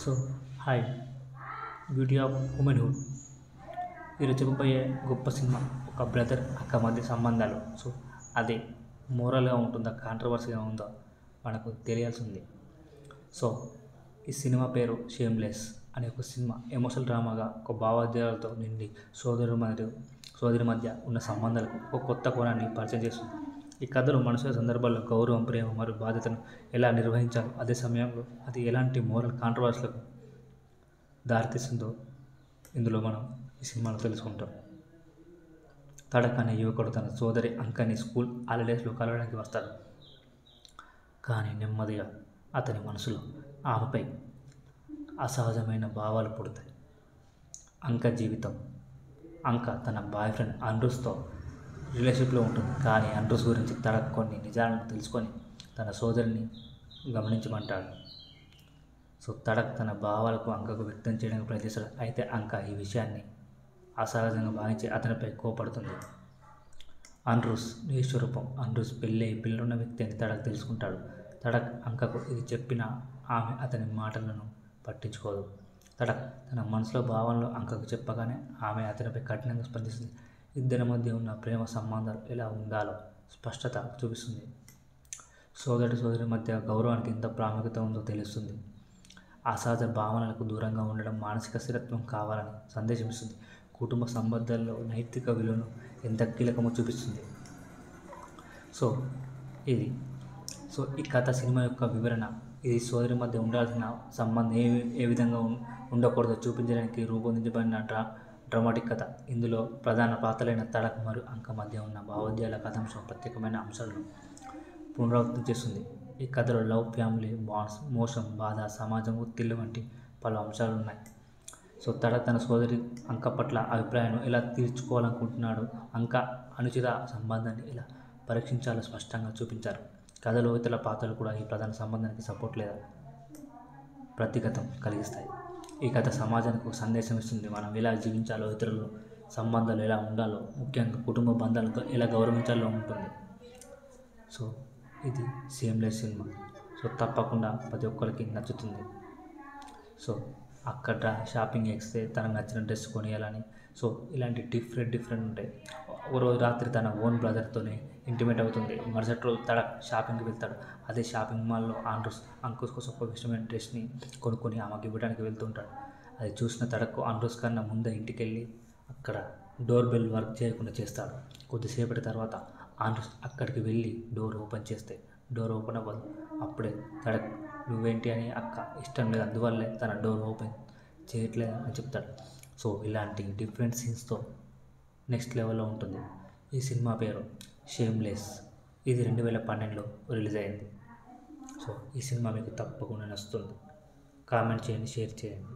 So hi, beauty of womanhood. ఈరోజు చెప్పబోయే గొప్ప సినిమా ఒక బ్రదర్ అక్క మధ్య సంబంధాలు. సో అది మోరల్గా ఉంటుందా, కాంట్రవర్సీగా ఉందో మనకు తెలియాల్సి ఉంది. సో ఈ సినిమా పేరు షేమ్లెస్ అనే ఒక సినిమా ఎమోషనల్ డ్రామాగా ఒక భావోద్వేగాలతో నిండి సోదరి మధ్య ఉన్న సంబంధాలకు ఒక కొత్త కోణాన్ని పరిచయం చేస్తుంది. ఈ కథలో మనుషుల సందర్భాల్లో గౌరవం, ప్రేమ మరియు బాధ్యతను ఎలా నిర్వహించాలో, అదే సమయంలో అది ఎలాంటి మోరల్ కాంట్రవర్సీలకు దారితీస్తుందో ఇందులో మనం ఈ సినిమాలో తెలుసుకుంటాం. తడక్ అనే యువకుడు తన సోదరి అంకని స్కూల్ హాలిడేస్లో కలవడానికి వస్తాడు. కానీ నెమ్మదిగా అతని మనసులో ఆమెపై అసహజమైన భావాలు పుడతాయి. అంక తన బాయ్ ఫ్రెండ్ అండ్రూస్తో రిలేషన్షిప్లో ఉంటుంది. కానీ అండ్రూస్ గురించి తడక్ కొన్ని నిజాలను తెలుసుకొని తన సోదరిని గమనించమంటాడు. సో తడక్ తన భావాలకు అంకకు వ్యక్తం చేయడానికి ప్రయత్నిస్తాడు. అయితే అంక ఈ విషయాన్ని అసహజంగా భావించి అతనిపై కోపడుతుంది. అండ్రూస్ నిజస్వరూపం. అండ్రూస్ పిల్లున్న వ్యక్తి అని తడక్ తెలుసుకుంటాడు. తడక్ అంకకు ఇది చెప్పినా ఆమె అతని మాటలను పట్టించుకోదు. తడక్ తన మనసులో భావనలో అంకకు చెప్పగానే ఆమె అతనిపై కఠినంగా స్పందిస్తుంది. ఇద్దరి మధ్య ఉన్న ప్రేమ సంబంధాలు ఎలా ఉండాలో స్పష్టత చూపిస్తుంది. సోదరి మధ్య గౌరవానికి ఎంత ప్రాముఖ్యత ఉందో తెలుస్తుంది. అసహజ భావనలకు దూరంగా ఉండడం మానసిక స్థిరత్వం కావాలని సందేశం ఇస్తుంది. కుటుంబ సంబంధాల్లో నైతిక విలువను ఎంత కీలకమో చూపిస్తుంది. ఈ కథ సినిమా యొక్క వివరణ. ఇది సోదరి మధ్య ఉండాల్సిన సంబంధం ఏ విధంగా ఉండకూడదో చూపించడానికి రూపొందించబడిన డ్రామాటిక్ కథ. ఇందులో ప్రధాన పాత్రలైన తడక్ మరియు అంక మధ్య ఉన్న భావోద్వేగాల కథాంశం ప్రత్యేకమైన అంశాలను పునరావృతం చేస్తుంది. ఈ కథలో లవ్, ఫ్యామిలీ బాండ్స్, మోసం, బాధ, సమాజం, ఒత్తిళ్లు వంటి పలు అంశాలు ఉన్నాయి. సో తడక్ తన సోదరి అంక పట్ల అభిప్రాయాన్ని ఎలా తీర్చుకోవాలనుకుంటున్నాడు, అంక అనుచిత సంబంధాన్ని ఎలా పరీక్షించాలో స్పష్టంగా చూపించారు. కథలో ఇతర పాత్రలు కూడా ఈ ప్రధాన సంబంధానికి సపోర్ట్ లేదా ప్రతిఘాతం కలిగిస్తాయి. ఈ కథ సమాజానికి ఒక సందేశం ఇస్తుంది. మనం ఎలా జీవించాలో, ఇతరుల సంబంధాలు ఎలా ఉండాలో, ముఖ్యంగా కుటుంబ బంధాలను ఎలా గౌరవించాలో ఉంటుంది. సో ఇది షేమ్లెస్ సినిమా. సో తప్పకుండా ప్రతి ఒక్కరికి నచ్చుతుంది. సో అక్కడ షాపింగ్ చేస్తే తనకు నచ్చిన డ్రెస్ కొనియాలని. సో ఇలాంటి డిఫరెంట్ ఉంటాయి. ఒకరోజు రాత్రి తన ఓన్ బ్రదర్తోనే ఇంటిమేట్ అవుతుంది. మరుసటి రోజు తడక్ షాపింగ్కి వెళ్తాడు. అదే షాపింగ్ మాల్లో అంకుష్ కోసం ఒక ఇష్టమైన డ్రెస్ని కొనుక్కొని ఆమెకి ఇవ్వడానికి వెళ్తుంటాడు. అది చూసిన తడక్ అంకుష్ కన్నా ముందే ఇంటికి వెళ్ళి అక్కడ డోర్ బెల్ వర్క్ చేయకుండా చేస్తాడు. కొద్దిసేపటి తర్వాత అంకుష్ అక్కడికి వెళ్ళి డోర్ ఓపెన్ చేస్తే డోర్ ఓపెన్ అవ్వదు. అప్పుడే తడక్ నువ్వేంటి అని అక్క ఇష్టం లేదు, అందువల్లే తన డోర్ ఓపెన్ చేయట్లేదు అని చెప్తాడు. సో ఇలాంటి డిఫరెంట్ సీన్స్తో నెక్స్ట్ లెవెల్లో ఉంటుంది. ఈ సినిమా పేరు షేమ్లెస్. ఇది 2012లో రిలీజ్ అయింది. సో ఈ సినిమా మీకు తప్పకుండా నచ్చుతుంది. కామెంట్ చేయండి, షేర్ చేయండి.